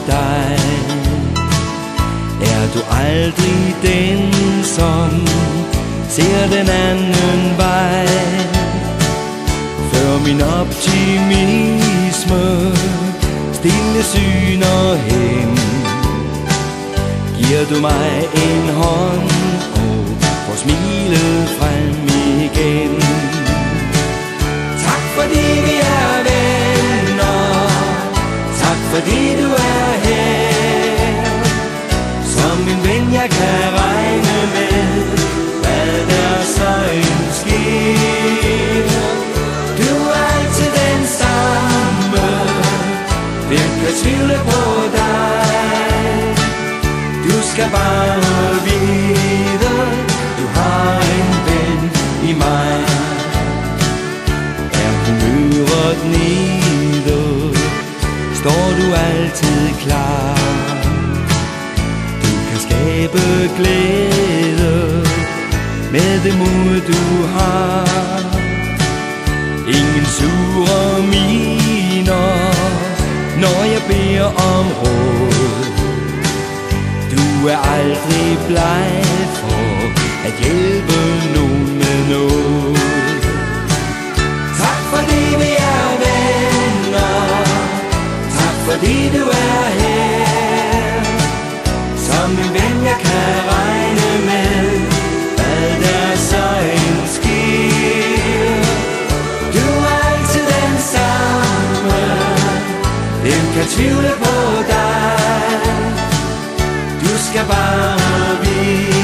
dig. Er du aldrig den, som ser den anden vej? Før min optimisme stille syner hen, giver du mig en hånd og får smilet frem igen. Tak fordi vi er venner, tak fordi du er her. Som en ven jeg kan regne med, hvad der så end sker. Du er altid den samme, hvem kan tvivle på dig? Du skal bare vide, du har en ven i mig. Er humøret nede, står du altid klar. Du kan skabe glæde med det mod du har. Ingen sure miner, når jeg beder om råd. Du er aldrig bleg for at hjælpe nogen med noget. Tak fordi vi er venner, tak fordi du er her. Som en ven jeg kan regne med, hvad der så end sker. Du er altid den samme, hvem kan tvivle på dig? Du skal bare vide.